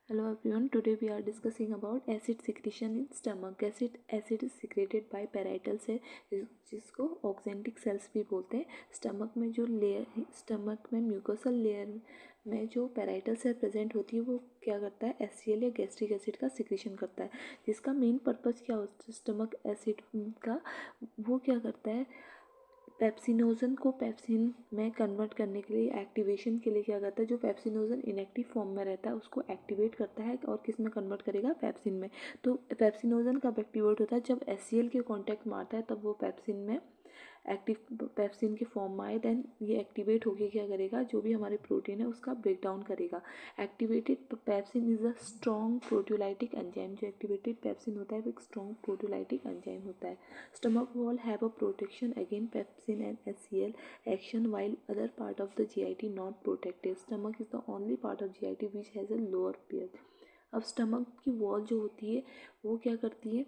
Hello everyone, today we are discussing about acid secretion in stomach. Acid is secreted by parietal cell जिसको oxyntic cells भी बोलते हैं. Stomach में mucosal layer में जो parietal cell present होती है वो क्या करता है, एचसीएल या गैस्ट्रिक एसिड का सिक्रेशन करता है. जिसका मेन पर्पस क्या होता है स्टमक एसिड का, वो क्या करता है पेप्सिनोजन को पेप्सिन में कन्वर्ट करने के लिए, एक्टिवेशन के लिए क्या करता है, जो पेप्सिनोजन इनएक्टिव फॉर्म में रहता है उसको एक्टिवेट करता है और किस में कन्वर्ट करेगा, पेप्सिन में. तो पेप्सिनोजन कब एक्टिवेट होता है, जब एचसीएल के कांटेक्ट में आता है तब वो पेप्सिन में एक्टिव पेप्सिन के फॉर्म में आए. देन ये एक्टिवेट होकर क्या करेगा, जो भी हमारे प्रोटीन है उसका ब्रेक डाउन करेगा. Activated pepsin is a strong proteolytic enzyme. जो एक्टिवेटेड पेप्सिन होता है वो एक स्ट्रॉन्ग प्रोटियोलाइटिक एंजाइम होता है. Stomach wall have a protection against pepsin and HCl action while other part of the GIT not protected. Stomach is the only part of GIT which has a lower pH. अब stomach की wall जो होती है वो क्या करती है,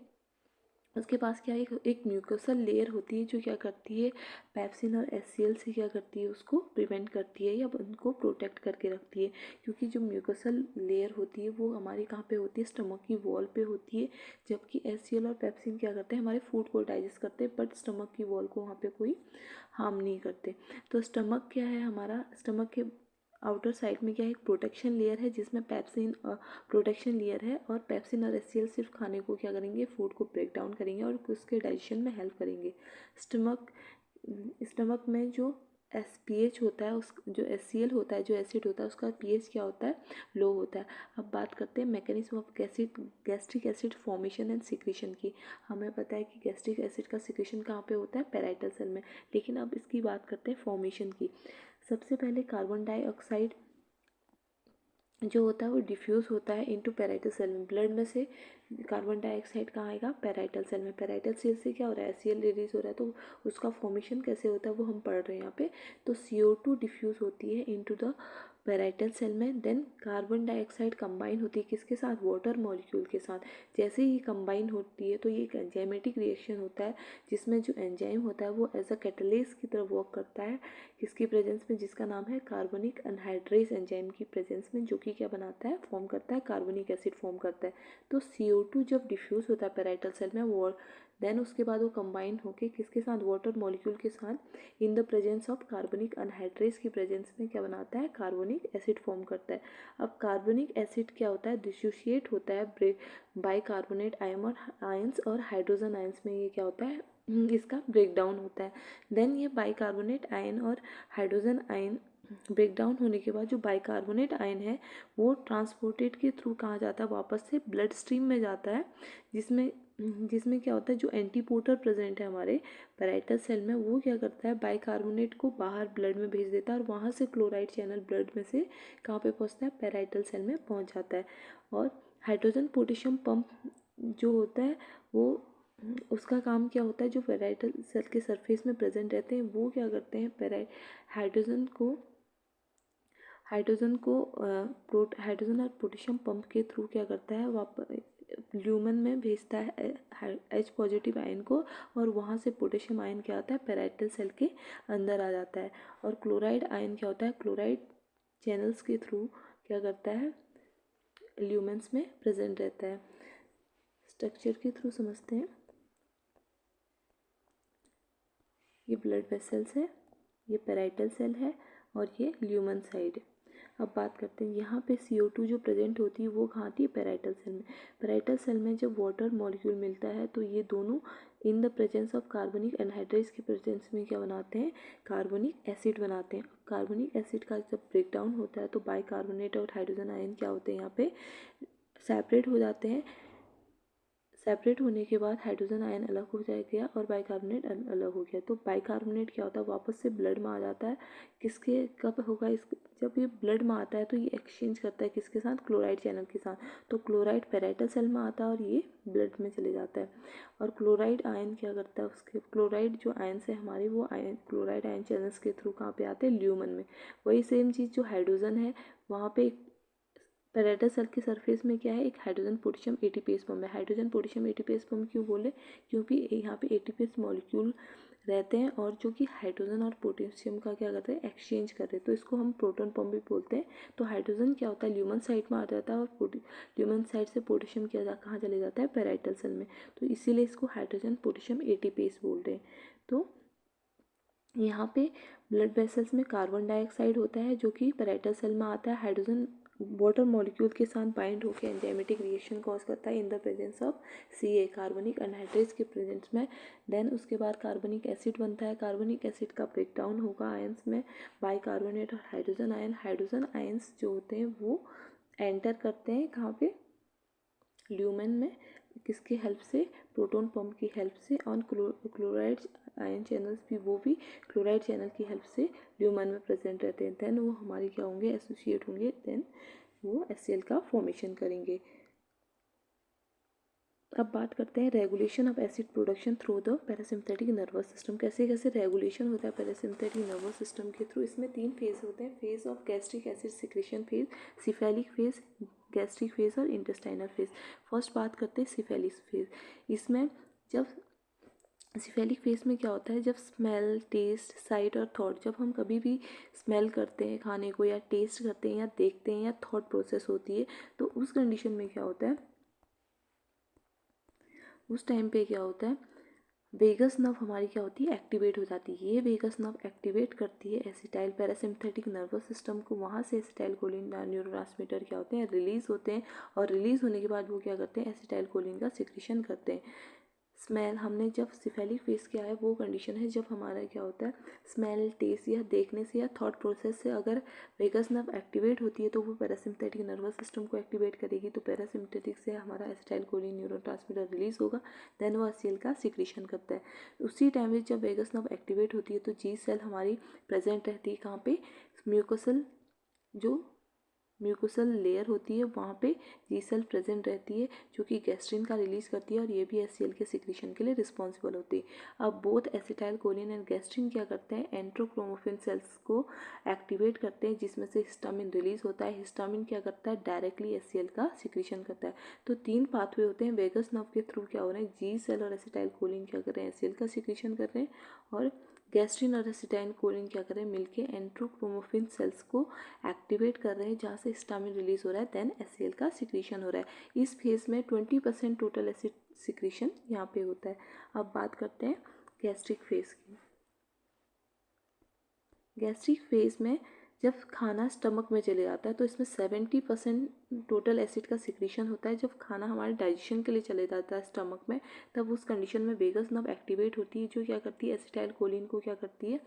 उसके पास क्या एक म्यूकोसल लेयर होती है जो क्या करती है, पेप्सिन और एचसीएल से क्या करती है, उसको प्रिवेंट करती है या उनको प्रोटेक्ट करके रखती है. क्योंकि जो म्यूकोसल लेयर होती है वो हमारी कहाँ पे होती है, स्टमक की वॉल पे होती है. जबकि एचसीएल और पेप्सिन क्या करते हैं, हमारे फूड को डाइजेस्ट करते हैं बट स्टमक की वॉल को वहाँ पे कोई हार्म नहीं करते. तो स्टमक क्या है हमारा, स्टमक के आउटर साइड में क्या है, एक प्रोटेक्शन लेयर है जिसमें पेप्सिन प्रोटेक्शन लेयर है और पेप्सिन और एचसीएल सिर्फ खाने को क्या करेंगे, फूड को ब्रेक डाउन करेंगे और उसके डाइजेशन में हेल्प करेंगे. स्टमक में जो पीएच होता है, उस जो एचसीएल होता है, जो एसिड होता है, उसका पीएच क्या होता है, लो होता है. अब बात करते हैं mechanism of gastric acid formation and secretion की. हमें पता है कि गैस्ट्रिक एसिड का सिक्रेशन कहाँ पे होता है, पैराइटल सेल में. लेकिन अब इसकी बात करते हैं फॉर्मेशन की. सबसे पहले कार्बन डाइऑक्साइड जो होता है वो डिफ्यूज़ होता है इनटू पैराइटल सेल में. ब्लड में से कार्बन डाइऑक्साइड कहाँ आएगा, पैराइटल सेल में. पैराइटल सेल से क्या हो रहा है, एचसीएल रिलीज हो रहा है. तो उसका फॉर्मेशन कैसे होता है वो हम पढ़ रहे हैं यहाँ पे. तो CO2 डिफ्यूज़ होती है इनटू द पैराइटल सेल में. देन कार्बन डाइऑक्साइड कंबाइन होती है किसके साथ, वाटर मॉलिक्यूल के साथ. जैसे ही कंबाइन होती है तो ये एक एंजाइमेटिक रिएक्शन होता है जिसमें जो एंजाइम होता है वो एज अ कैटलिस्ट की तरह वर्क करता है. किसकी प्रेजेंस में, जिसका नाम है कार्बनिक अनहाइड्रेज एंजाइम की प्रेजेंस में, जो कि क्या बनाता है, फॉर्म करता है कार्बनिक एसिड फॉर्म करता है. तो CO2 जब डिफ्यूज़ होता है पैराइटल सेल में वो, देन उसके बाद वो कंबाइन होके किसके साथ, वाटर मॉलिक्यूल के साथ इन द प्रेजेंस ऑफ कार्बनिक अनहाइड्रेज की प्रेजेंस में क्या बनाता है, कार्बनिक एसिड फॉर्म करता है. अब कार्बनिक एसिड क्या होता है, डिसोशिएट होता है बाइकार्बोनेट आयंस और हाइड्रोजन आयंस में. ये क्या होता है, इसका ब्रेक डाउन होता है. देन ये बाइकार्बोनेट आयन और हाइड्रोजन आयन ब्रेक डाउन होने के बाद जो बाइकार्बोनेट आयन है वो ट्रांसपोर्टेड के थ्रू कहाँ जाता है, वापस से ब्लड स्ट्रीम में जाता है. जिसमें जिसमें क्या होता है, जो एंटीपोटर प्रेजेंट है हमारे पैराइटल सेल में वो क्या करता है, बाइकार्बोनेट को बाहर ब्लड में भेज देता है और वहाँ से क्लोराइड चैनल ब्लड में से कहाँ पे पहुँचता है, पैराइटल सेल में पहुँच जाता है. और हाइड्रोजन पोटेशियम पंप जो होता है वो, उसका काम क्या होता है, जो पैराइटल सेल के सरफेस में प्रेजेंट रहते हैं वो क्या करते हैं, हाइड्रोजन को हाइड्रोजन को हाइड्रोजन और पोटेशियम पंप के थ्रू क्या करता है, वापस ल्यूमन में भेजता है H पॉजिटिव आयन को और वहाँ से पोटेशियम आयन क्या होता है, पैराइटल सेल के अंदर आ जाता है. और क्लोराइड आयन क्या होता है, क्लोराइड चैनल्स के थ्रू क्या करता है, ल्यूमेंस में प्रेजेंट रहता है. स्ट्रक्चर के थ्रू समझते हैं. ये ब्लड वेसल्स है, ये पैराइटल सेल है और ये ल्यूमन साइड है. अब बात करते हैं यहाँ पे CO2 जो प्रेजेंट होती है वो कहाँ आती है, पैराइटल सेल में. पैराइटल सेल में जब वाटर मॉलिक्यूल मिलता है तो ये दोनों in the presence of carbonic anhydrase की प्रेजेंस में क्या बनाते हैं, कार्बनिक एसिड बनाते हैं. कार्बनिक एसिड का जब ब्रेक डाउन होता है तो बाइकार्बोनेट और हाइड्रोजन आयन क्या होते हैं, यहाँ पे सेपरेट हो जाते हैं. सेपरेट होने के बाद हाइड्रोजन आयन अलग हो जाएगा और बाइकार्बोनेट अलग हो गया. तो बाइकार्बोनेट क्या होता है, वापस से ब्लड में आ जाता है. किसके कब होगा, इस जब ये ब्लड में आता है तो ये एक्सचेंज करता है किसके साथ, क्लोराइड चैनल के साथ. तो क्लोराइड पैराइटल सेल में आता है और ये ब्लड में चले जाता है. और क्लोराइड आयन क्या करता है, उसके क्लोराइड जो आयन है हमारे वो आयन क्लोराइड आयन चैनल्स के थ्रू कहाँ पे आते हैं, ल्यूमन में. वही सेम चीज़ जो हाइड्रोजन है वहाँ पे पैराइटल सेल के सरफेस में क्या है, एक हाइड्रोजन पोटेशियम एटीपीएस बॉन्ड है. हाइड्रोजन पोटेशियम एटीपीएस बॉन्ड क्यों बोले, क्योंकि यहाँ पे एटीपीएस मॉलिक्यूल रहते हैं और जो कि हाइड्रोजन और पोटेशियम का क्या करते हैं, एक्सचेंज कर रहे हैं, तो इसको हम प्रोटॉन पंप भी बोलते हैं। तो हाइड्रोजन क्या होता है, ल्यूमन साइड में आ जाता है और ल्यूमन साइड से पोटेशियम कहाँ चले जाता है, पैराइटल सेल में। तो इसीलिए इसको हाइड्रोजन पोटेशियम एटीपीज बोलते हैं। तो यहाँ पे ब्लड वेसल्स में कार्बन डाइऑक्साइड होता है जो कि पैराइटल सेल में आता है। हाइड्रोजन वाटर मॉलिक्यूल के साथ बाइंड होकर एंजाइमेटिक रिएक्शन कॉज करता है in the presence of Ca, कार्बनिक अनहाइड्रेज के प्रेजेंस में। देन उसके बाद कार्बनिक एसिड बनता है। कार्बनिक एसिड का ब्रेक डाउन होगा आयंस में, बाइकार्बोनेट और हाइड्रोजन आयन। हाइड्रोजन आयंस जो होते हैं वो एंटर करते हैं कहाँ पे, ल्यूमेन में। किसके हेल्प से, प्रोटॉन पंप की हेल्प से। और क्लोराइड आयन चैनल्स भी, वो भी क्लोराइड चैनल की हेल्प से ल्यूमेन में प्रेजेंट रहते हैं। देन वो हमारी क्या होंगे, एसोसिएट होंगे, देन वो HCl का फॉर्मेशन करेंगे। अब बात करते हैं regulation of acid production through the parasympathetic nervous system. कैसे कैसे रेगुलेशन होता है पैरासिम्पथेटिक नर्वस सिस्टम के थ्रू। इसमें 3 फेज होते हैं, phase of gastric acid secretion phase, cephalic phase, gastric phase और इंटेस्टाइनल फेज। फर्स्ट बात करते हैं सिफेलिक फेज। इसमें जब सिफेलिक फेज में क्या होता है, जब स्मेल, टेस्ट, साइट और थॉट, जब हम कभी भी स्मेल करते हैं खाने को या टेस्ट करते हैं या देखते हैं या थॉट प्रोसेस होती है, तो उस कंडीशन में क्या होता है, उस टाइम पे क्या होता है, वेगस नर्व हमारी क्या होती है, एक्टिवेट हो जाती है। ये वेगस नर्व एक्टिवेट करती है एसिटाइल पैरासिम्पथेटिक नर्वस सिस्टम को। वहाँ से एसिटाइल कोलिन न्यूरोट्रांसमीटर क्या होते हैं, रिलीज होते हैं। और रिलीज होने के बाद वो क्या करते हैं, एसिटाइल कोलिन का सिक्रीशन करते हैं। स्मेल, हमने जब सिफेलिक फेस किया है वो कंडीशन है जब हमारा क्या होता है, स्मेल, टेस्ट या देखने से या थॉट प्रोसेस से अगर वेगस नर्व एक्टिवेट होती है तो वो पैरासिम्पथेटिक नर्वस सिस्टम को एक्टिवेट करेगी। तो पैरासिम्पथेटिक से हमारा एसिटाइलकोलिन न्यूरोट्रांसमीटर रिलीज होगा, देन वो HCl का सिक्रीशन करता है। उसी टाइम में जब वेगस नर्व एक्टिवेट होती है तो जी सेल हमारी प्रेजेंट रहती है कहाँ पे, म्यूकोसल, जो म्यूकोसल लेयर होती है वहाँ पे जी सेल प्रेजेंट रहती है जो कि गैस्ट्रिन का रिलीज करती है और ये भी HCl के सिक्रीशन के लिए रिस्पॉन्सिबल होती है। अब both acetyl choline and gastrin क्या करते हैं, एंट्रोक्रोमोफिन सेल्स को एक्टिवेट करते हैं जिसमें से हिस्टामिन रिलीज होता है। हिस्टामिन क्या करता है, डायरेक्टली HCl का सिक्रीशन करता है। तो 3 पाथवे होते हैं वेगस नर्व के थ्रू क्या हो रहे हैं, जी सेल और एसिटाइल कोलिन क्या कर रहे हैं, HCl का सिक्रीशन कर रहे हैं। और गैस्ट्रिन और एसिटाइल कोलिन क्या कर रहे हैं, मिलके एंट्रोक्रोमोफिन सेल्स को एक्टिवेट कर रहे हैं जहाँ से हिस्टामिन रिलीज हो रहा है, देन HCl का सिक्रीशन हो रहा है। इस फेज में 20% टोटल एसिड सिक्रीशन यहाँ पे होता है। अब बात करते हैं गैस्ट्रिक फेज की। गैस्ट्रिक फेज में जब खाना स्टमक में चले जाता है तो इसमें 70% टोटल एसिड का सिक्रीशन होता है। जब खाना हमारे डाइजेशन के लिए चले जाता है स्टमक में, तब उस कंडीशन में वेगस नर्व एक्टिवेट होती है जो क्या करती है, एसिटाइल कोलिन को क्या करती है,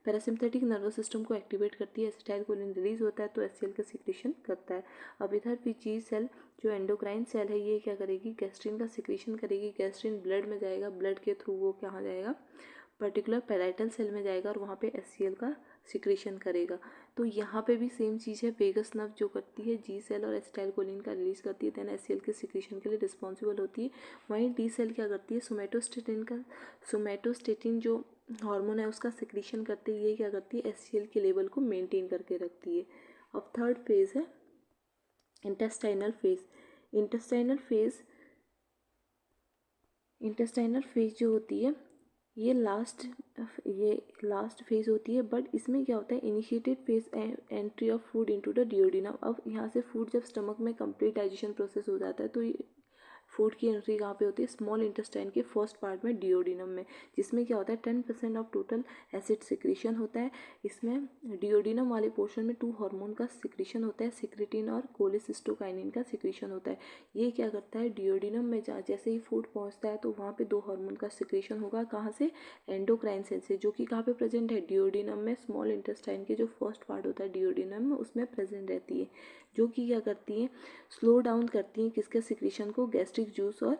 पैरासिम्पथेटिक नर्वस सिस्टम को एक्टिवेट करती है। एसिटाइल कोलिन रिलीज होता है तो HCl का सिक्रीशन करता है। अब इधर भी जी सेल जो एंडोक्राइन सेल है ये क्या करेगी, गैस्ट्रिन का सिक्रीशन करेगी। गैस्ट्रिन ब्लड में जाएगा, ब्लड के थ्रू वो कहाँ जाएगा, पर्टिकुलर पैराइटल सेल में जाएगा और वहाँ पे HCl का सिक्रीशन करेगा। तो यहाँ पे भी सेम चीज़ है, वेगस नर्व जो करती है जी सेल और एसिटाइल कोलिन का रिलीज करती है, देन HCl के सिक्रीशन के लिए रिस्पॉन्सिबल होती है। वहीं डी सेल क्या करती है, सोमेटोस्टेटिन जो हार्मोन है उसका सिक्रीशन करती है। ये क्या करती है, HCl के लेवल को मेंटेन करके रखती है। अब थर्ड फेज है इंटेस्टाइनल फेज। इंटेस्टाइनल फेज जो होती है ये लास्ट फेज होती है। बट इसमें क्या होता है, initiated phase entry of food into the duodenum. अब यहाँ से फूड जब स्टमक में कंप्लीट डाइजेशन प्रोसेस हो जाता है तो फूड की एंट्री कहाँ पे होती है, स्मॉल इंटेस्टाइन के फर्स्ट पार्ट में, डियोडिनम में, जिसमें क्या होता है 10% ऑफ टोटल एसिड सिक्रीशन होता है। इसमें डियोडिनम वाले पोर्शन में 2 हार्मोन का सिक्रीशन होता है, सिक्रेटिन और कोलेसिस्टोकाइनिन का सिक्रीशन होता है। ये क्या करता है, डियोडिनम में जैसे ही फूड पहुंचता है तो वहाँ पे 2 हार्मोन का सिक्रीशन होगा, कहाँ से, एंडोक्राइन सेल से, जो कि कहाँ पे प्रेजेंट है, डियोडिनम में, स्मॉल इंटेस्टाइन के जो फर्स्ट पार्ट होता है डियोडिनम में उसमें प्रेजेंट रहती है, जो कि क्या करती है, स्लो डाउन करती है किसके सिक्रीशन को, गैस्ट्रिक जूस, और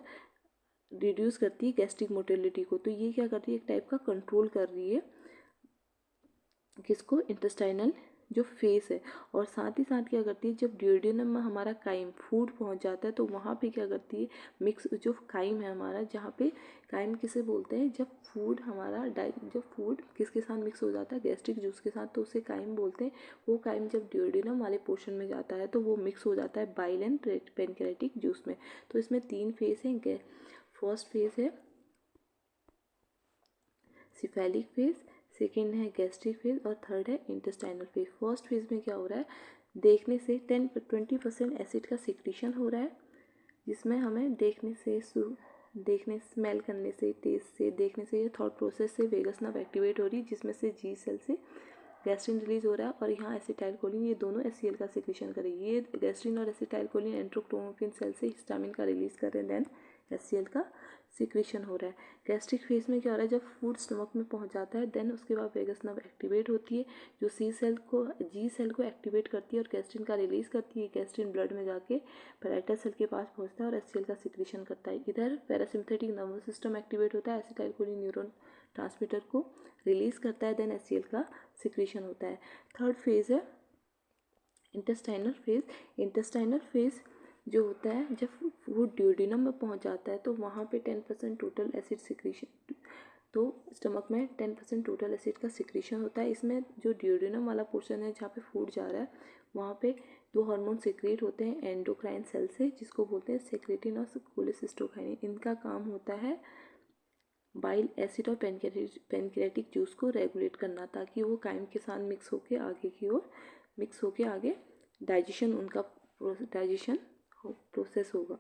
रिड्यूस करती है गैस्ट्रिक मोटिलिटी को। तो ये क्या कर रही है, एक टाइप का कंट्रोल कर रही है किसको, इंटेस्टाइनल जो फेस है। और साथ ही साथ क्या करती है, जब डियोडिनम में हमारा काइम फूड पहुंच जाता है तो वहाँ पे क्या करती है, मिक्स जो काइम है हमारा, जहाँ पे काइम किसे बोलते हैं, जब फूड हमारा जब फूड किसके साथ मिक्स हो जाता है, गैस्ट्रिक जूस के साथ, तो उसे काइम बोलते हैं। वो काइम जब डियोडिनम वाले पोर्शन में जाता है तो वो मिक्स हो जाता है बाइल एंड पेनक्रेटिक जूस में। तो इसमें 3 फेज हैं। फर्स्ट फेज है एसिफैलिक फेज, सेकेंड है गैस्ट्रिक फेज और थर्ड है इंटेस्टाइनल फेज। फर्स्ट फेज में क्या हो रहा है, देखने से 10-20% एसिड का सिक्रीशन हो रहा है, जिसमें हमें देखने स्मेल करने से, टेस्ट से, देखने से, या थॉट प्रोसेस से वेगस नर्व एक्टिवेट हो रही है, जिसमें से जी सेल से गैस्ट्रिन रिलीज हो रहा है और यहाँ एसिटाइलकोलिन, ये दोनों एचसीएल का सिक्रीशन करेगी। ये गैस्ट्रिन और एसिटाइलकोलिन एंट्रोक्टोमोफिन सेल से हिस्टामिन का रिलीज कर रहे हैं, देन एचसीएल का सिक्रीशन हो रहा है। गैस्ट्रिक फेज में क्या हो रहा है, जब फूड स्टमक में पहुंच जाता है, देन उसके बाद वेगस नर्व एक्टिवेट होती है, जो जी सेल को एक्टिवेट करती है और गैस्ट्रिन का रिलीज करती है। गैस्ट्रिन ब्लड में जाके पैराइटल सेल के पास पहुंचता है और एचसीएल का सिक्रीशन करता है। इधर पैरासिम्पथेटिक नर्वस सिस्टम एक्टिवेट होता है, एसिटाइलकोलिन न्यूरॉन ट्रांसमीटर को रिलीज करता है, देन एचसीएल का सिक्रीशन होता है। थर्ड फेज है इंटेस्टाइनल फेज। इंटेस्टाइनल फेज जो होता है, जब फूड ड्यूडेनम में पहुंच जाता है तो वहाँ पे 10% टोटल एसिड सिक्रीशन, तो स्टमक में 10% टोटल एसिड का सिक्रीशन होता है। इसमें जो ड्यूडेनम वाला पोर्शन है जहाँ पे फूड जा रहा है, वहाँ पे दो हार्मोन सिक्रेट होते हैं एंडोक्राइन सेल से, जिसको बोलते हैं सेक्रेटिन और कोलेसिस्टोकाइनिन। इनका काम होता है बाइल एसिड और पेनक्रियाटिक जूस को रेगुलेट करना, ताकि वो काइम के साथ मिक्स होके आगे डाइजेशन प्रोसेस होगा।